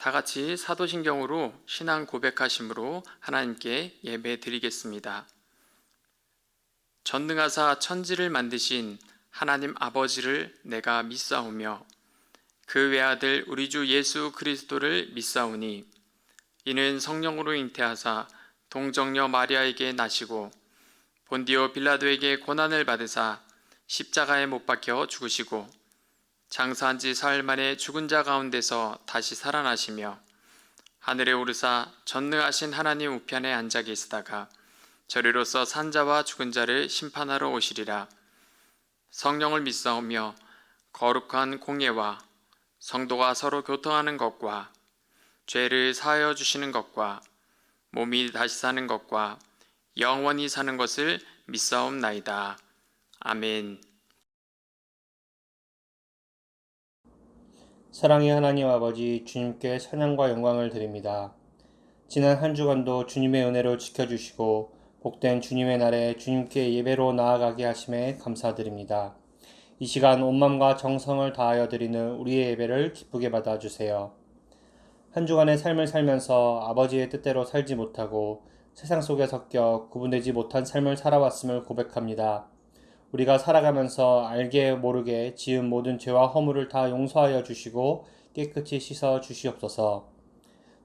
다 같이 사도신경으로 신앙 고백하심으로 하나님께 예배 드리겠습니다. 전능하사 천지를 만드신 하나님 아버지를 내가 믿사오며 그 외아들 우리 주 예수 그리스도를 믿사오니 이는 성령으로 잉태하사 동정녀 마리아에게 나시고 본디오 빌라도에게 고난을 받으사 십자가에 못 박혀 죽으시고 장사한 지 사흘 만에 죽은 자 가운데서 다시 살아나시며 하늘에 오르사 전능하신 하나님 우편에 앉아 계시다가 저리로서 산 자와 죽은 자를 심판하러 오시리라. 성령을 믿사오며 거룩한 공예와 성도가 서로 교통하는 것과 죄를 사하여 주시는 것과 몸이 다시 사는 것과 영원히 사는 것을 믿사옵나이다. 아멘. 사랑의 하나님 아버지, 주님께 찬양과 영광을 드립니다. 지난 한 주간도 주님의 은혜로 지켜주시고 복된 주님의 날에 주님께 예배로 나아가게 하심에 감사드립니다. 이 시간 온 마음과 정성을 다하여 드리는 우리의 예배를 기쁘게 받아주세요. 한 주간의 삶을 살면서 아버지의 뜻대로 살지 못하고 세상 속에 섞여 구분되지 못한 삶을 살아왔음을 고백합니다. 우리가 살아가면서 알게 모르게 지은 모든 죄와 허물을 다 용서하여 주시고 깨끗이 씻어 주시옵소서.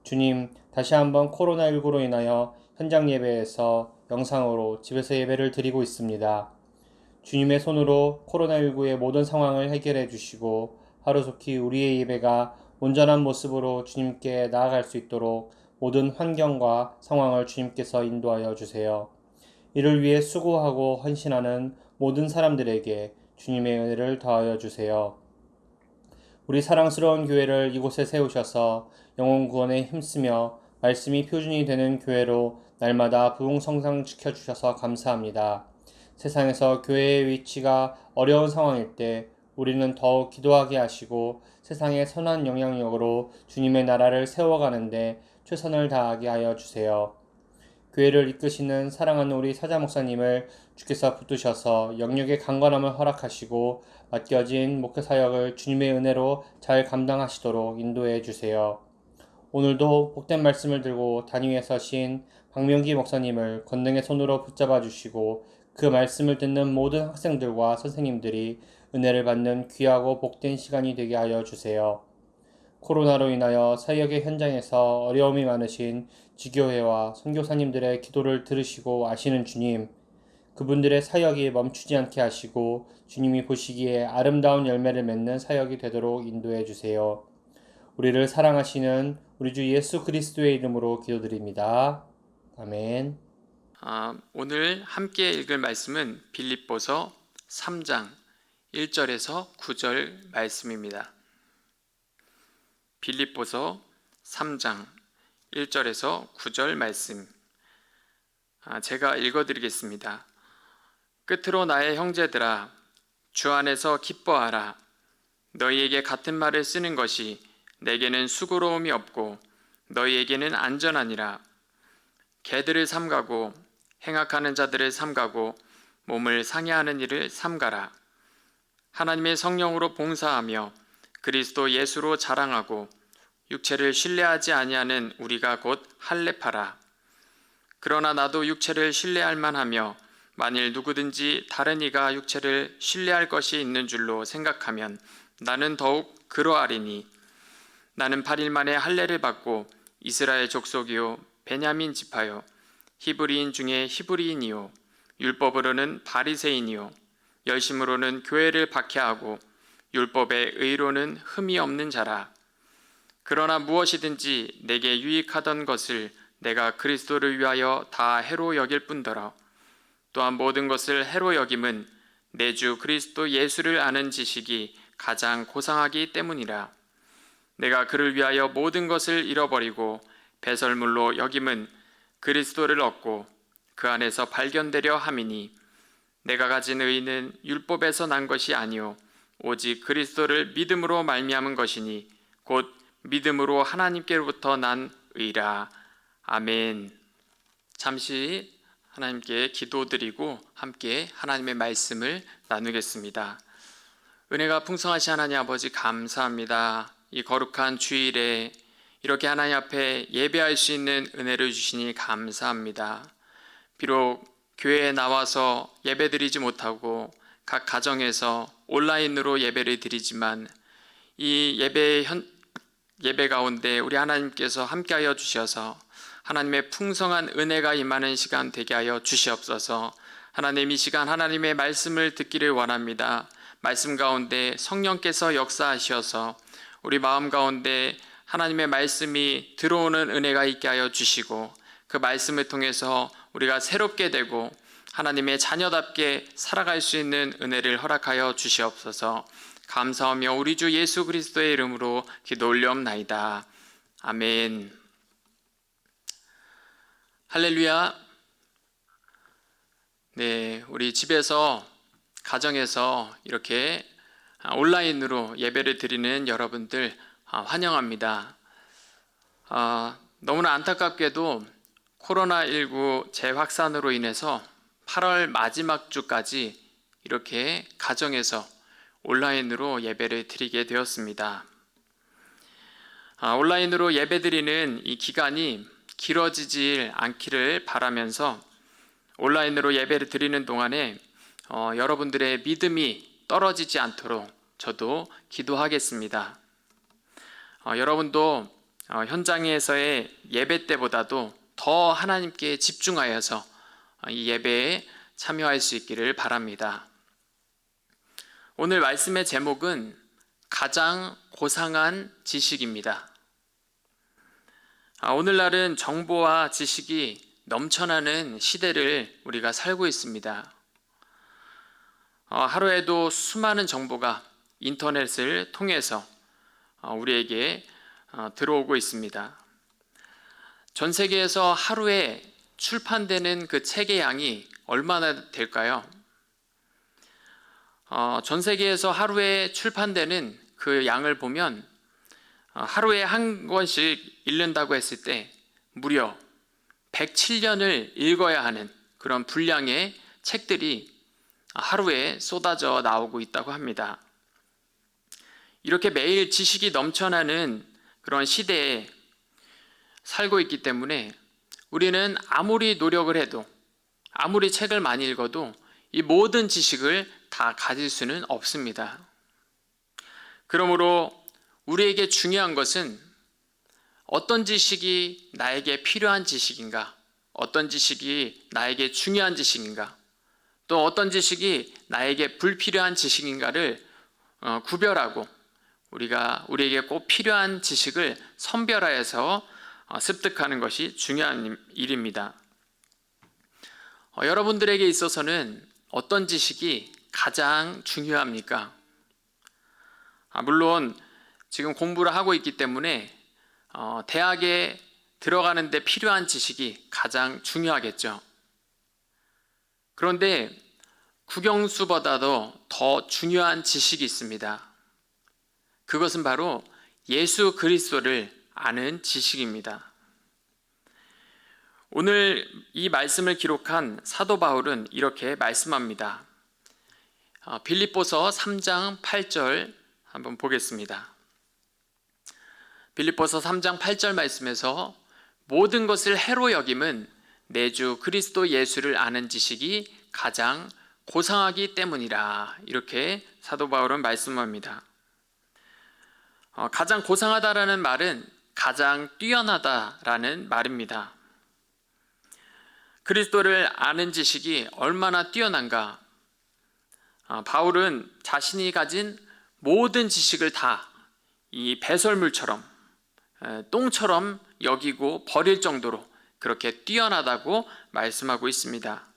주님, 다시 한번 코로나19로 인하여 현장 예배에서 영상으로 집에서 예배를 드리고 있습니다. 주님의 손으로 코로나19의 모든 상황을 해결해 주시고 하루속히 우리의 예배가 온전한 모습으로 주님께 나아갈 수 있도록 모든 환경과 상황을 주님께서 인도하여 주세요. 이를 위해 수고하고 헌신하는 모든 사람들에게 주님의 은혜를 더하여 주세요. 우리 사랑스러운 교회를 이곳에 세우셔서 영혼 구원에 힘쓰며 말씀이 표준이 되는 교회로 날마다 부흥성장 지켜주셔서 감사합니다. 세상에서 교회의 위치가 어려운 상황일 때 우리는 더욱 기도하게 하시고 세상의 선한 영향력으로 주님의 나라를 세워가는데 최선을 다하게 하여 주세요. 교회를 이끄시는 사랑하는 우리 사자 목사님을 주께서 붙드셔서 영역의 강건함을 허락하시고 맡겨진 목회 사역을 주님의 은혜로 잘 감당하시도록 인도해 주세요. 오늘도 복된 말씀을 들고 단위에 서신 박명기 목사님을 권능의 손으로 붙잡아 주시고 그 말씀을 듣는 모든 학생들과 선생님들이 은혜를 받는 귀하고 복된 시간이 되게 하여 주세요. 코로나로 인하여 사역의 현장에서 어려움이 많으신 지교회와 선교사님들의 기도를 들으시고 아시는 주님, 그분들의 사역이 멈추지 않게 하시고 주님이 보시기에 아름다운 열매를 맺는 사역이 되도록 인도해 주세요. 우리를 사랑하시는 우리 주 예수 그리스도의 이름으로 기도드립니다. 아멘. 오늘 함께 읽을 말씀은 빌립보서 3장 1절에서 9절 말씀입니다. 빌립보서 3장 1절에서 9절 말씀 제가 읽어드리겠습니다. 끝으로 나의 형제들아 주 안에서 기뻐하라. 너희에게 같은 말을 쓰는 것이 내게는 수고로움이 없고 너희에게는 안전하니라. 개들을 삼가고 행악하는 자들을 삼가고 몸을 상해하는 일을 삼가라. 하나님의 성령으로 봉사하며 그리스도 예수로 자랑하고 육체를 신뢰하지 아니하는 우리가 곧 할례파라. 그러나 나도 육체를 신뢰할 만하며 만일 누구든지 다른 이가 육체를 신뢰할 것이 있는 줄로 생각하면 나는 더욱 그러하리니 나는 8일 만에 할례를 받고 이스라엘 족속이요 베냐민 지파요 히브리인 중에 히브리인이요 율법으로는 바리새인이요 열심으로는 교회를 박해하고 율법의 의로는 흠이 없는 자라. 그러나 무엇이든지 내게 유익하던 것을 내가 그리스도를 위하여 다 해로 여길 뿐더러 또한 모든 것을 해로 여김은 내 주 그리스도 예수를 아는 지식이 가장 고상하기 때문이라. 내가 그를 위하여 모든 것을 잃어버리고 배설물로 여김은 그리스도를 얻고 그 안에서 발견되려 함이니 내가 가진 의는 율법에서 난 것이 아니요 오직 그리스도를 믿음으로 말미암은 것이니 곧 믿음으로 하나님께로부터 난 의라. 아멘. 잠시 하나님께 기도드리고 함께 하나님의 말씀을 나누겠습니다. 은혜가 풍성하신 하나님 아버지 감사합니다. 이 거룩한 주일에 이렇게 하나님 앞에 예배할 수 있는 은혜를 주시니 감사합니다. 비록 교회에 나와서 예배드리지 못하고 각 가정에서 온라인으로 예배를 드리지만 이 예배 가운데 우리 하나님께서 함께하여 주셔서 하나님의 풍성한 은혜가 임하는 시간 되게 하여 주시옵소서. 하나님 이 시간 하나님의 말씀을 듣기를 원합니다. 말씀 가운데 성령께서 역사하셔서 우리 마음 가운데 하나님의 말씀이 들어오는 은혜가 있게 하여 주시고 그 말씀을 통해서 우리가 새롭게 되고 하나님의 자녀답게 살아갈 수 있는 은혜를 허락하여 주시옵소서. 감사하며 우리 주 예수 그리스도의 이름으로 기도 올려옵나이다. 아멘. 할렐루야. 네, 우리 집에서 가정에서 이렇게 온라인으로 예배를 드리는 여러분들 환영합니다. 너무나 안타깝게도 코로나19 재확산으로 인해서 8월 마지막 주까지 이렇게 가정에서 온라인으로 예배를 드리게 되었습니다. 온라인으로 예배드리는 이 기간이 길어지지 않기를 바라면서 온라인으로 예배를 드리는 동안에 여러분들의 믿음이 떨어지지 않도록 저도 기도하겠습니다. 여러분도 현장에서의 예배 때보다도 더 하나님께 집중하여서 이 예배에 참여할 수 있기를 바랍니다. 오늘 말씀의 제목은 가장 고상한 지식입니다. 오늘날은 정보와 지식이 넘쳐나는 시대를 우리가 살고 있습니다. 하루에도 수많은 정보가 인터넷을 통해서 우리에게 들어오고 있습니다. 전 세계에서 하루에 출판되는 그 책의 양이 얼마나 될까요? 전 세계에서 하루에 출판되는 그 양을 보면 하루에 한 권씩 읽는다고 했을 때 무려 107년을 읽어야 하는 그런 분량의 책들이 하루에 쏟아져 나오고 있다고 합니다. 이렇게 매일 지식이 넘쳐나는 그런 시대에 살고 있기 때문에 우리는 아무리 노력을 해도, 아무리 책을 많이 읽어도 이 모든 지식을 다 가질 수는 없습니다. 그러므로 우리에게 중요한 것은 어떤 지식이 나에게 필요한 지식인가, 어떤 지식이 나에게 중요한 지식인가, 또 어떤 지식이 나에게 불필요한 지식인가를 구별하고 우리에게 꼭 필요한 지식을 선별하여서 습득하는 것이 중요한 일입니다. 여러분들에게 있어서는 어떤 지식이 가장 중요합니까? 물론 지금 공부를 하고 있기 때문에 대학에 들어가는 데 필요한 지식이 가장 중요하겠죠. 그런데 국영수보다도 더 중요한 지식이 있습니다. 그것은 바로 예수 그리스도를 아는 지식입니다. 오늘 이 말씀을 기록한 사도 바울은 이렇게 말씀합니다. 빌립보서 3장 8절 한번 보겠습니다. 빌립보서 3장 8절 말씀에서 모든 것을 해로 여김은 내 주 그리스도 예수를 아는 지식이 가장 고상하기 때문이라. 이렇게 사도 바울은 말씀합니다. 가장 고상하다라는 말은 가장 뛰어나다라는 말입니다. 그리스도를 아는 지식이 얼마나 뛰어난가? 바울은 자신이 가진 모든 지식을 다 이 배설물처럼, 똥처럼 여기고 버릴 정도로 그렇게 뛰어나다고 말씀하고 있습니다.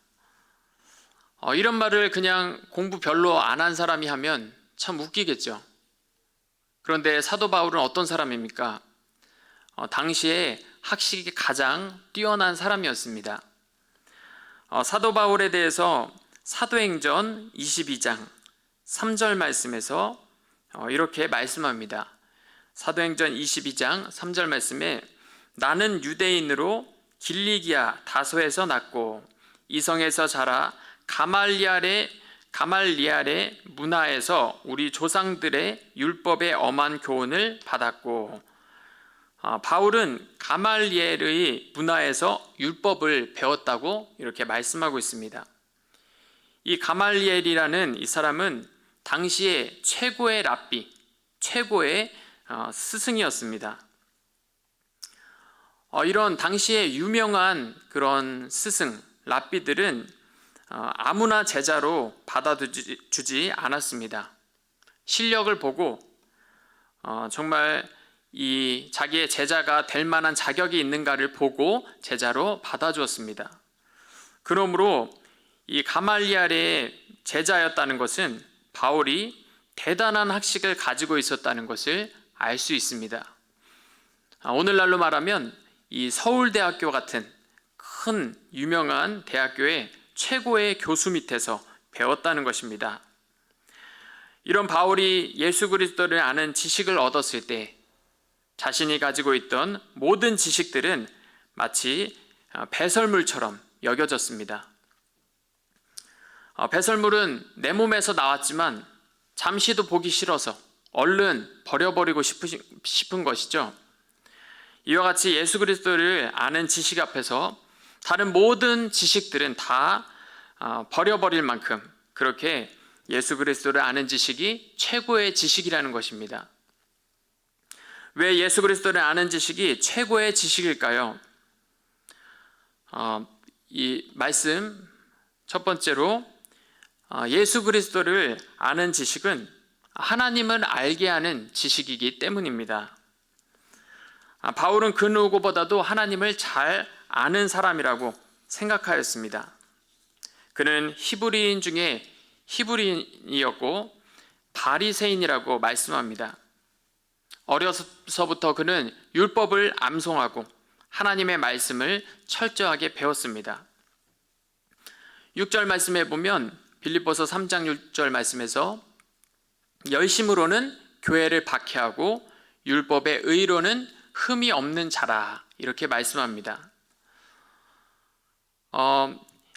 이런 말을 그냥 공부 별로 안 한 사람이 하면 참 웃기겠죠. 그런데 사도 바울은 어떤 사람입니까? 당시에 학식이 가장 뛰어난 사람이었습니다. 사도 바울에 대해서 사도행전 22장 3절 말씀에서 이렇게 말씀합니다. 사도행전 22장 3절 말씀에 나는 유대인으로 길리기아 다소에서 났고 이성에서 자라 가말리알의 문화에서 우리 조상들의 율법의 엄한 교훈을 받았고, 바울은 가말리엘의 문화에서 율법을 배웠다고 이렇게 말씀하고 있습니다. 이 가말리엘이라는 이 사람은 당시에 최고의 랍비, 최고의 스승이었습니다. 이런 당시에 유명한 그런 스승, 랍비들은 아무나 제자로 받아주지 않았습니다. 실력을 보고 정말 이 자기의 제자가 될 만한 자격이 있는가를 보고 제자로 받아주었습니다. 그러므로 이 가말리알의 제자였다는 것은 바울이 대단한 학식을 가지고 있었다는 것을 알 수 있습니다. 오늘날로 말하면 이 서울대학교 같은 큰 유명한 대학교의 최고의 교수 밑에서 배웠다는 것입니다. 이런 바울이 예수 그리스도를 아는 지식을 얻었을 때 자신이 가지고 있던 모든 지식들은 마치 배설물처럼 여겨졌습니다. 배설물은 내 몸에서 나왔지만 잠시도 보기 싫어서 얼른 버려버리고 싶은 것이죠. 이와 같이 예수 그리스도를 아는 지식 앞에서 다른 모든 지식들은 다 버려버릴 만큼 그렇게 예수 그리스도를 아는 지식이 최고의 지식이라는 것입니다. 왜 예수 그리스도를 아는 지식이 최고의 지식일까요? 이 말씀 첫 번째로 예수 그리스도를 아는 지식은 하나님을 알게 하는 지식이기 때문입니다. 바울은 그 누구보다도 하나님을 잘 아는 사람이라고 생각하였습니다. 그는 히브리인 중에 히브리인이었고 바리새인이라고 말씀합니다. 어려서부터 그는 율법을 암송하고 하나님의 말씀을 철저하게 배웠습니다. 6절 말씀에 보면 빌립보서 3장 6절 말씀에서 열심으로는 교회를 박해하고 율법의 의로는 흠이 없는 자라 이렇게 말씀합니다.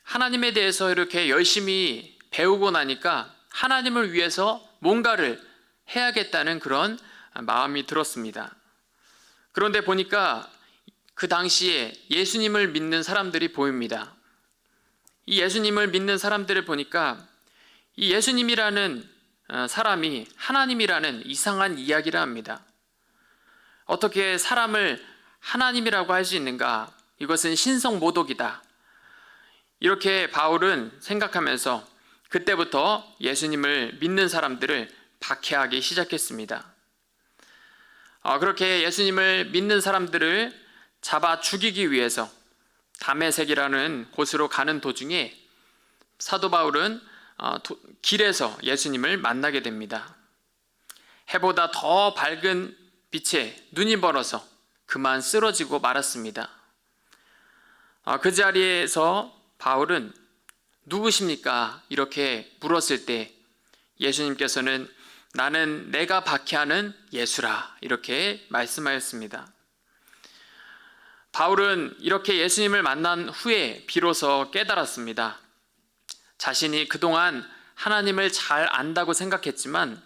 하나님에 대해서 이렇게 열심히 배우고 나니까 하나님을 위해서 뭔가를 해야겠다는 그런 마음이 들었습니다. 그런데 보니까 그 당시에 예수님을 믿는 사람들이 보입니다. 이 예수님을 믿는 사람들을 보니까 이 예수님이라는 사람이 하나님이라는 이상한 이야기를 합니다. 어떻게 사람을 하나님이라고 할 수 있는가? 이것은 신성모독이다. 이렇게 바울은 생각하면서 그때부터 예수님을 믿는 사람들을 박해하기 시작했습니다. 그렇게 예수님을 믿는 사람들을 잡아 죽이기 위해서 다메섹이라는 곳으로 가는 도중에 사도 바울은 길에서 예수님을 만나게 됩니다. 해보다 더 밝은 빛에 눈이 멀어서 그만 쓰러지고 말았습니다. 그 자리에서 바울은 누구십니까? 이렇게 물었을 때 예수님께서는 나는 내가 박해하는 예수라 이렇게 말씀하였습니다. 바울은 이렇게 예수님을 만난 후에 비로소 깨달았습니다. 자신이 그동안 하나님을 잘 안다고 생각했지만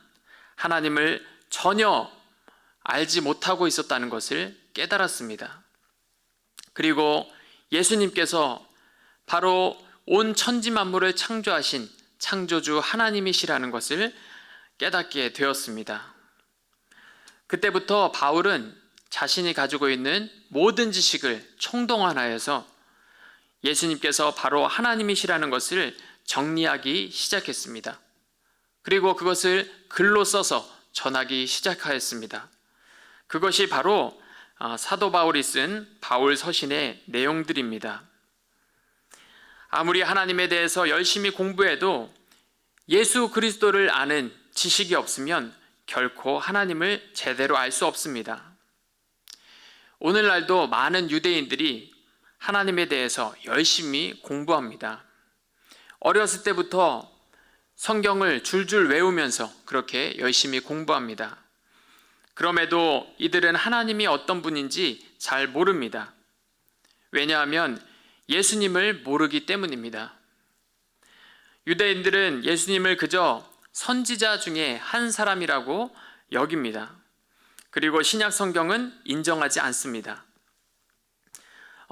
하나님을 전혀 알지 못하고 있었다는 것을 깨달았습니다. 그리고 예수님께서 바로 온 천지 만물을 창조하신 창조주 하나님이시라는 것을 깨닫게 되었습니다. 그때부터 바울은 자신이 가지고 있는 모든 지식을 총동원하여서 예수님께서 바로 하나님이시라는 것을 정리하기 시작했습니다. 그리고 그것을 글로 써서 전하기 시작하였습니다. 그것이 바로 사도 바울이 쓴 바울 서신의 내용들입니다. 아무리 하나님에 대해서 열심히 공부해도 예수 그리스도를 아는 지식이 없으면 결코 하나님을 제대로 알 수 없습니다. 오늘날도 많은 유대인들이 하나님에 대해서 열심히 공부합니다. 어렸을 때부터 성경을 줄줄 외우면서 그렇게 열심히 공부합니다. 그럼에도 이들은 하나님이 어떤 분인지 잘 모릅니다. 왜냐하면 예수님을 모르기 때문입니다. 유대인들은 예수님을 그저 선지자 중에 한 사람이라고 여깁니다. 그리고 신약 성경은 인정하지 않습니다.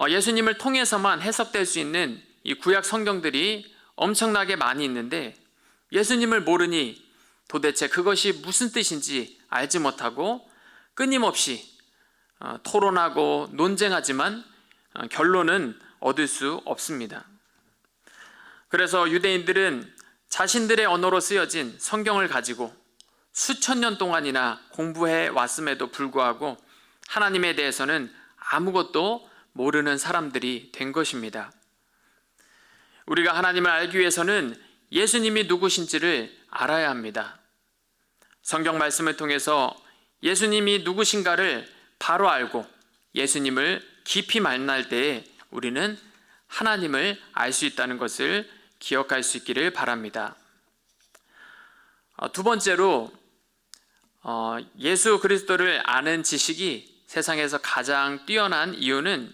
예수님을 통해서만 해석될 수 있는 이 구약 성경들이 엄청나게 많이 있는데 예수님을 모르니 도대체 그것이 무슨 뜻인지 알지 못하고 끊임없이 토론하고 논쟁하지만 결론은 얻을 수 없습니다. 그래서 유대인들은 자신들의 언어로 쓰여진 성경을 가지고 수천 년 동안이나 공부해 왔음에도 불구하고 하나님에 대해서는 아무것도 모르는 사람들이 된 것입니다. 우리가 하나님을 알기 위해서는 예수님이 누구신지를 알아야 합니다. 성경 말씀을 통해서 예수님이 누구신가를 바로 알고 예수님을 깊이 만날 때에 우리는 하나님을 알 수 있다는 것을 기억할 수 있기를 바랍니다. 두 번째로 예수 그리스도를 아는 지식이 세상에서 가장 뛰어난 이유는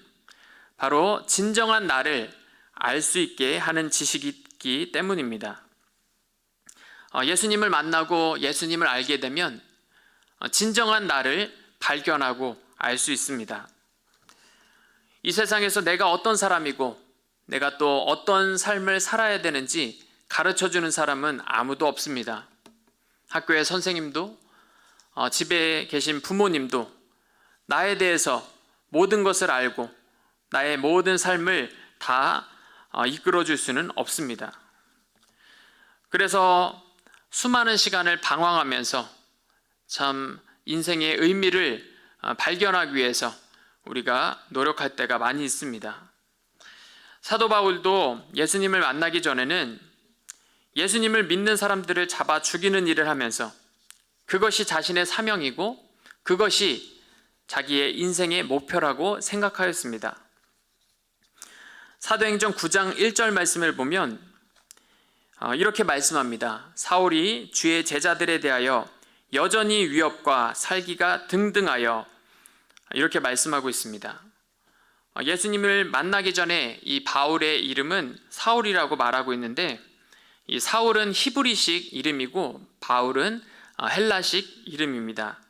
바로 진정한 나를 알 수 있게 하는 지식이기 때문입니다. 예수님을 만나고 예수님을 알게 되면 진정한 나를 발견하고 알 수 있습니다. 이 세상에서 내가 어떤 사람이고 내가 또 어떤 삶을 살아야 되는지 가르쳐주는 사람은 아무도 없습니다. 학교의 선생님도 집에 계신 부모님도 나에 대해서 모든 것을 알고 나의 모든 삶을 다 이끌어 줄 수는 없습니다. 그래서 수많은 시간을 방황하면서 참 인생의 의미를 발견하기 위해서 우리가 노력할 때가 많이 있습니다. 사도 바울도 예수님을 만나기 전에는 예수님을 믿는 사람들을 잡아 죽이는 일을 하면서 그것이 자신의 사명이고 그것이 자기의 인생의 목표라고 생각하였습니다. 사도행전 9장 1절 말씀을 보면 이렇게 말씀합니다. 사울이 주의 제자들에 대하여 여전히 위협과 살기가 등등하여 이렇게 말씀하고 있습니다. 예수님을 만나기 전에 이 바울의 이름은 사울이라고 말하고 있는데 이 사울은 히브리식 이름이고 바울은 헬라식 이름입니다.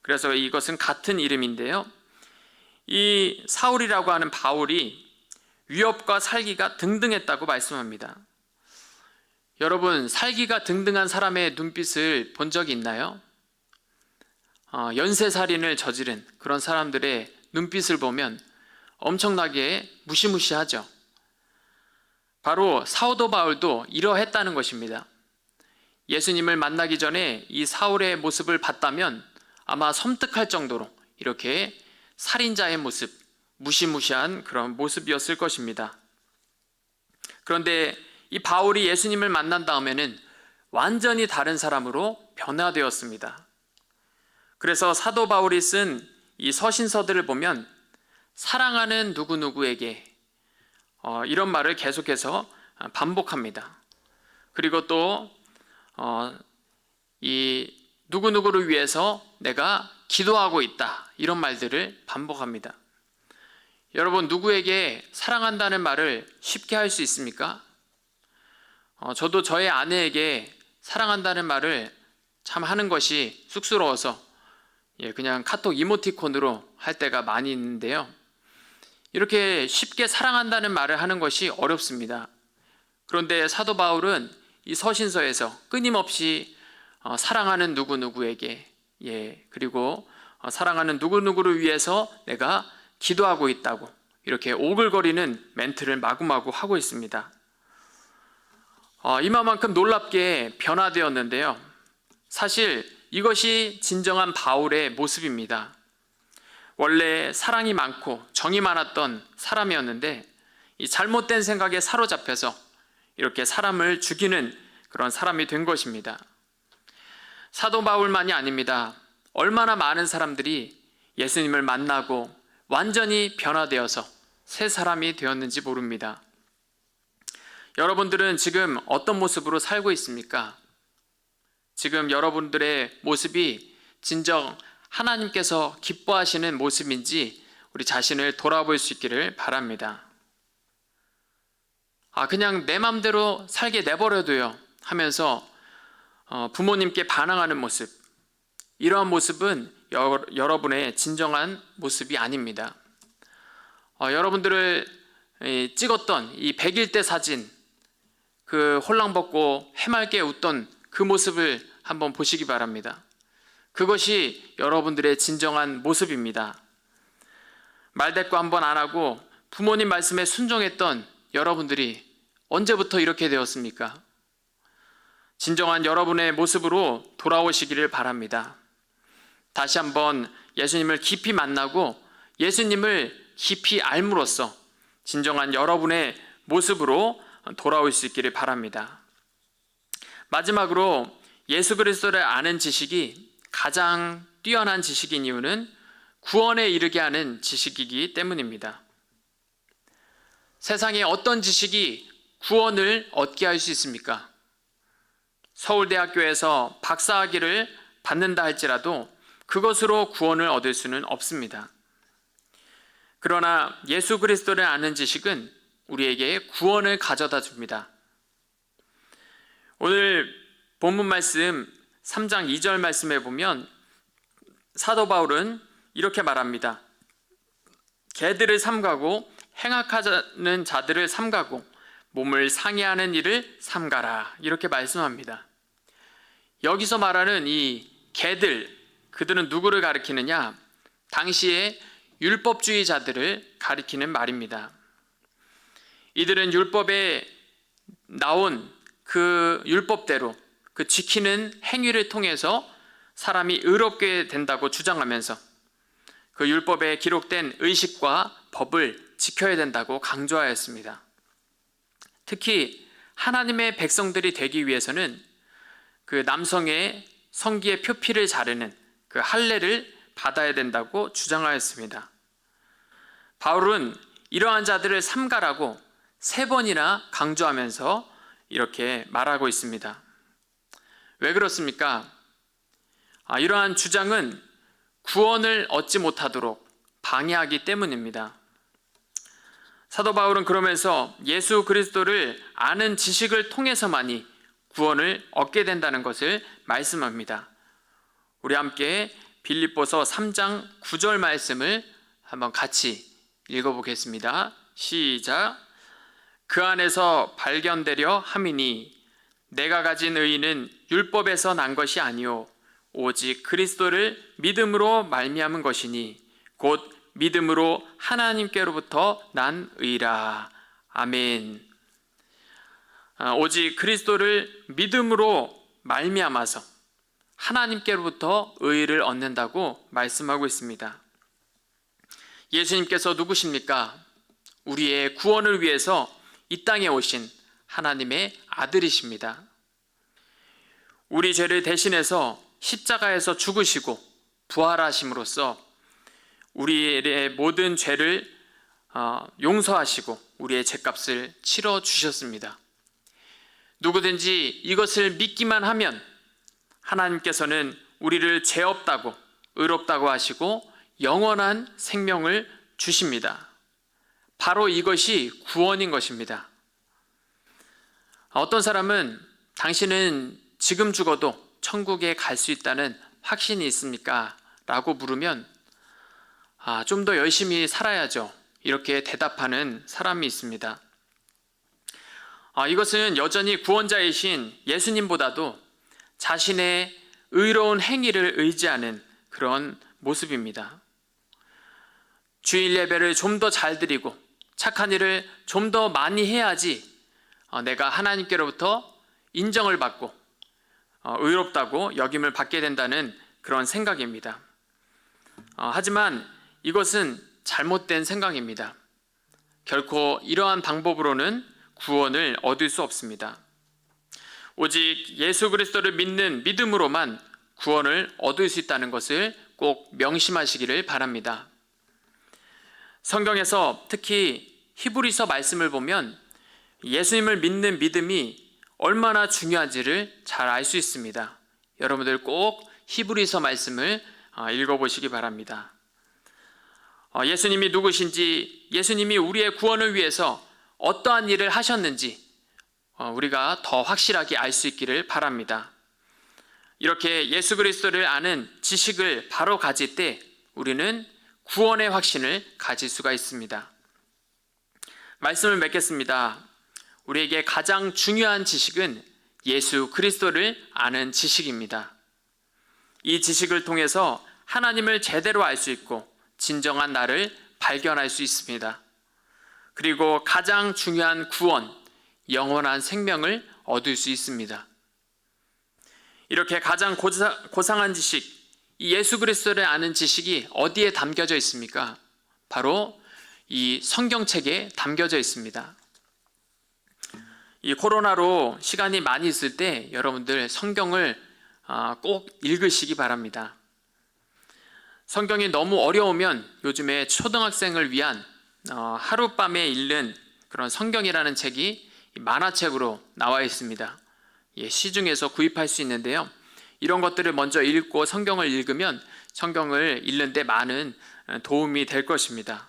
그래서 이것은 같은 이름인데요. 이 사울이라고 하는 바울이 위협과 살기가 등등했다고 말씀합니다. 여러분, 살기가 등등한 사람의 눈빛을 본 적이 있나요? 연쇄살인을 저지른 그런 사람들의 눈빛을 보면 엄청나게 무시무시하죠. 바로 사도 바울도 이러했다는 것입니다. 예수님을 만나기 전에 이 사울의 모습을 봤다면 아마 섬뜩할 정도로 이렇게 살인자의 모습, 무시무시한 그런 모습이었을 것입니다. 그런데 이 바울이 예수님을 만난 다음에는 완전히 다른 사람으로 변화되었습니다. 그래서 사도 바울이 쓴 이 서신서들을 보면 사랑하는 누구누구에게 이런 말을 계속해서 반복합니다. 그리고 또 이 누구누구를 위해서 내가 기도하고 있다, 이런 말들을 반복합니다. 여러분, 누구에게 사랑한다는 말을 쉽게 할 수 있습니까? 저도 저의 아내에게 사랑한다는 말을 참 하는 것이 쑥스러워서 그냥 카톡 이모티콘으로 할 때가 많이 있는데요. 이렇게 쉽게 사랑한다는 말을 하는 것이 어렵습니다. 그런데 사도 바울은 이 서신서에서 끊임없이 사랑하는 누구누구에게, 그리고 사랑하는 누구누구를 위해서 내가 기도하고 있다고 이렇게 오글거리는 멘트를 마구마구 하고 있습니다. 이만큼 놀랍게 변화되었는데요. 사실 이것이 진정한 바울의 모습입니다. 원래 사랑이 많고 정이 많았던 사람이었는데 이 잘못된 생각에 사로잡혀서 이렇게 사람을 죽이는 그런 사람이 된 것입니다. 사도 바울만이 아닙니다. 얼마나 많은 사람들이 예수님을 만나고 완전히 변화되어서 새 사람이 되었는지 모릅니다. 여러분들은 지금 어떤 모습으로 살고 있습니까? 지금 여러분들의 모습이 진정 하나님께서 기뻐하시는 모습인지 우리 자신을 돌아볼 수 있기를 바랍니다. 그냥 내 맘대로 살게 내버려둬요 하면서 부모님께 반항하는 모습, 이러한 모습은 여러분의 진정한 모습이 아닙니다. 여러분들을 찍었던 이 100일 때 사진, 그 홀랑벗고 해맑게 웃던 그 모습을 한번 보시기 바랍니다. 그것이 여러분들의 진정한 모습입니다. 말대꾸 한번 안 하고 부모님 말씀에 순종했던 여러분들이 언제부터 이렇게 되었습니까? 진정한 여러분의 모습으로 돌아오시기를 바랍니다. 다시 한번 예수님을 깊이 만나고 예수님을 깊이 알므로써 진정한 여러분의 모습으로 돌아올 수 있기를 바랍니다. 마지막으로 예수 그리스도를 아는 지식이 가장 뛰어난 지식인 이유는 구원에 이르게 하는 지식이기 때문입니다. 세상에 어떤 지식이 구원을 얻게 할 수 있습니까? 서울대학교에서 박사학위를 받는다 할지라도 그것으로 구원을 얻을 수는 없습니다. 그러나 예수 그리스도를 아는 지식은 우리에게 구원을 가져다 줍니다. 오늘 본문 말씀 3장 2절 말씀에 보면 사도 바울은 이렇게 말합니다. 개들을 삼가고 행악하는 자들을 삼가고 몸을 상해하는 일을 삼가라, 이렇게 말씀합니다. 여기서 말하는 이 개들, 그들은 누구를 가리키느냐? 당시에 율법주의자들을 가리키는 말입니다. 이들은 율법에 나온 그 율법대로 그 지키는 행위를 통해서 사람이 의롭게 된다고 주장하면서 그 율법에 기록된 의식과 법을 지켜야 된다고 강조하였습니다. 특히 하나님의 백성들이 되기 위해서는 그 남성의 성기의 표피를 자르는 그 할례를 받아야 된다고 주장하였습니다. 바울은 이러한 자들을 삼가라고 3번이나 강조하면서 이렇게 말하고 있습니다. 왜 그렇습니까? 이러한 주장은 구원을 얻지 못하도록 방해하기 때문입니다. 사도 바울은 그러면서 예수 그리스도를 아는 지식을 통해서만이 구원을 얻게 된다는 것을 말씀합니다. 우리 함께 빌립보서 3장 9절 말씀을 한번 같이 읽어보겠습니다. 시작. 그 안에서 발견되려 함이니 내가 가진 의의는 율법에서 난 것이 아니요 오직 그리스도를 믿음으로 말미암은 것이니 곧 믿음으로 하나님께로부터 난 의라. 아멘. 오직 그리스도를 믿음으로 말미암아서 하나님께로부터 의를 얻는다고 말씀하고 있습니다. 예수님께서 누구십니까? 우리의 구원을 위해서 이 땅에 오신 하나님의 아들이십니다. 우리 죄를 대신해서 십자가에서 죽으시고 부활하심으로써 우리의 모든 죄를 용서하시고 우리의 죄값을 치러 주셨습니다. 누구든지 이것을 믿기만 하면 하나님께서는 우리를 죄 없다고 의롭다고 하시고 영원한 생명을 주십니다. 바로 이것이 구원인 것입니다. 어떤 사람은 당신은 지금 죽어도 천국에 갈 수 있다는 확신이 있습니까? 라고 물으면 좀 더 열심히 살아야죠. 이렇게 대답하는 사람이 있습니다. 이것은 여전히 구원자이신 예수님보다도 자신의 의로운 행위를 의지하는 그런 모습입니다. 주일 예배를 좀 더 잘 드리고 착한 일을 좀 더 많이 해야지 내가 하나님께로부터 인정을 받고 의롭다고 여김을 받게 된다는 그런 생각입니다. 하지만 이것은 잘못된 생각입니다. 결코 이러한 방법으로는 구원을 얻을 수 없습니다. 오직 예수 그리스도를 믿는 믿음으로만 구원을 얻을 수 있다는 것을 꼭 명심하시기를 바랍니다. 성경에서 특히 히브리서 말씀을 보면 예수님을 믿는 믿음이 얼마나 중요한지를 잘 알 수 있습니다. 여러분들 꼭 히브리서 말씀을 읽어보시기 바랍니다. 예수님이 누구신지, 예수님이 우리의 구원을 위해서 어떠한 일을 하셨는지 우리가 더 확실하게 알 수 있기를 바랍니다. 이렇게 예수 그리스도를 아는 지식을 바로 가질 때 우리는 구원의 확신을 가질 수가 있습니다. 말씀을 맺겠습니다. 우리에게 가장 중요한 지식은 예수 그리스도를 아는 지식입니다. 이 지식을 통해서 하나님을 제대로 알 수 있고 진정한 나를 발견할 수 있습니다. 그리고 가장 중요한 구원, 영원한 생명을 얻을 수 있습니다. 이렇게 가장 고상한 지식, 이 예수 그리스도를 아는 지식이 어디에 담겨져 있습니까? 바로 이 성경책에 담겨져 있습니다. 이 코로나로 시간이 많이 있을 때 여러분들 성경을 꼭 읽으시기 바랍니다. 성경이 너무 어려우면 요즘에 초등학생을 위한 하룻밤에 읽는 그런 성경이라는 책이 만화책으로 나와 있습니다. 시중에서 구입할 수 있는데요. 이런 것들을 먼저 읽고 성경을 읽으면 성경을 읽는 데 많은 도움이 될 것입니다.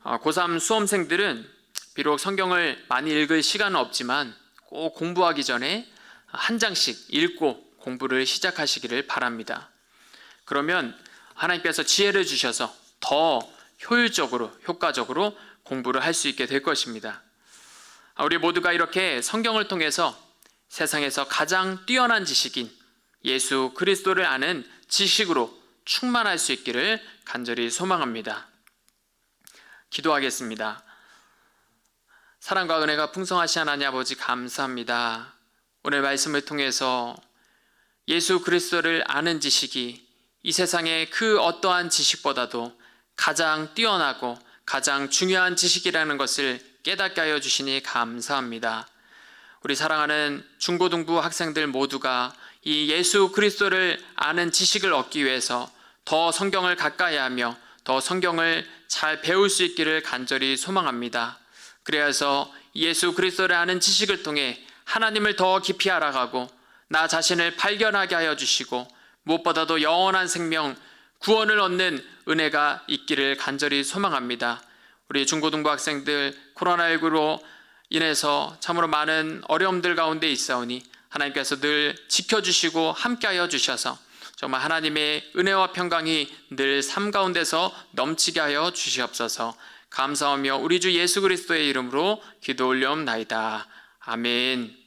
고3 수험생들은 비록 성경을 많이 읽을 시간은 없지만 꼭 공부하기 전에 한 장씩 읽고 공부를 시작하시기를 바랍니다. 그러면 하나님께서 지혜를 주셔서 더 효율적으로, 효과적으로 공부를 할 수 있게 될 것입니다. 우리 모두가 이렇게 성경을 통해서 세상에서 가장 뛰어난 지식인 예수 그리스도를 아는 지식으로 충만할 수 있기를 간절히 소망합니다. 기도하겠습니다. 사랑과 은혜가 풍성하신 하나님 아버지 감사합니다. 오늘 말씀을 통해서 예수 그리스도를 아는 지식이 이 세상의 그 어떠한 지식보다도 가장 뛰어나고 가장 중요한 지식이라는 것을 깨닫게 하여 주시니 감사합니다. 우리 사랑하는 중고등부 학생들 모두가 이 예수 그리스도를 아는 지식을 얻기 위해서 더 성경을 가까이 하며 더 성경을 잘 배울 수 있기를 간절히 소망합니다. 그래서 예수 그리스도를 아는 지식을 통해 하나님을 더 깊이 알아가고 나 자신을 발견하게 하여 주시고 무엇보다도 영원한 생명, 구원을 얻는 은혜가 있기를 간절히 소망합니다. 우리 중고등부 학생들 코로나19로 인해서 참으로 많은 어려움들 가운데 있사오니 하나님께서 늘 지켜주시고 함께하여 주셔서 정말 하나님의 은혜와 평강이 늘 삶 가운데서 넘치게 하여 주시옵소서. 감사하며 우리 주 예수 그리스도의 이름으로 기도 올려옵나이다. 아멘.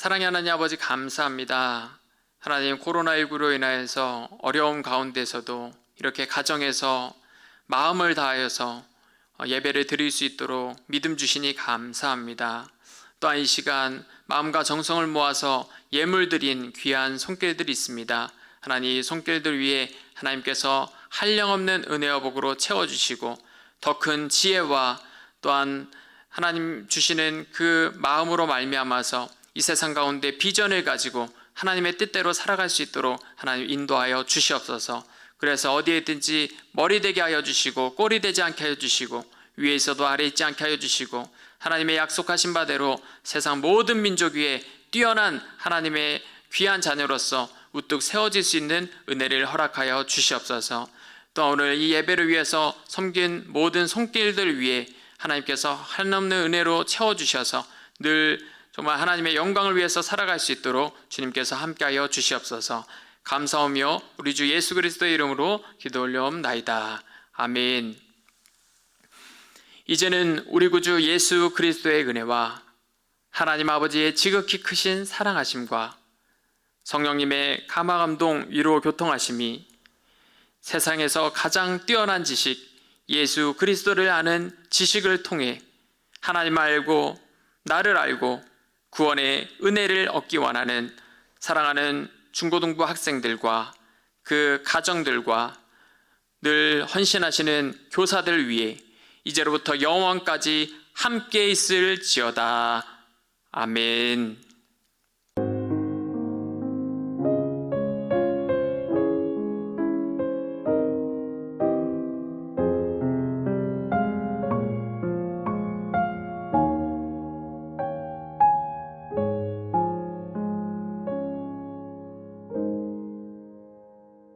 사랑의 하나님 아버지 감사합니다. 하나님, 코로나19로 인하여서 어려움 가운데서도 이렇게 가정에서 마음을 다하여서 예배를 드릴 수 있도록 믿음 주시니 감사합니다. 또한 이 시간 마음과 정성을 모아서 예물 드린 귀한 손길들이 있습니다. 하나님, 이 손길들 위에 하나님께서 한량없는 은혜와 복으로 채워주시고 더 큰 지혜와 또한 하나님 주시는 그 마음으로 말미암아서 이 세상 가운데 비전을 가지고 하나님의 뜻대로 살아갈 수 있도록 하나님 인도하여 주시옵소서. 그래서 어디에 있든지 머리 되게 하여 주시고 꼬리 되지 않게 하여 주시고 위에 있어도 아래 있지 않게 하여 주시고 하나님의 약속하신 바대로 세상 모든 민족 위에 뛰어난 하나님의 귀한 자녀로서 우뚝 세워질 수 있는 은혜를 허락하여 주시옵소서. 또 오늘 이 예배를 위해서 섬긴 모든 손길들 위에 하나님께서 한없는 은혜로 채워주셔서 늘 정말 하나님의 영광을 위해서 살아갈 수 있도록 주님께서 함께하여 주시옵소서. 감사하며 우리 주 예수 그리스도의 이름으로 기도 올려옵나이다. 아멘. 이제는 우리 구주 예수 그리스도의 은혜와 하나님 아버지의 지극히 크신 사랑하심과 성령님의 감화감동 위로 교통하심이 세상에서 가장 뛰어난 지식 예수 그리스도를 아는 지식을 통해 하나님 알고 나를 알고 구원의 은혜를 얻기 원하는 사랑하는 중고등부 학생들과 그 가정들과 늘 헌신하시는 교사들 위해 이제로부터 영원까지 함께 있을지어다. 아멘.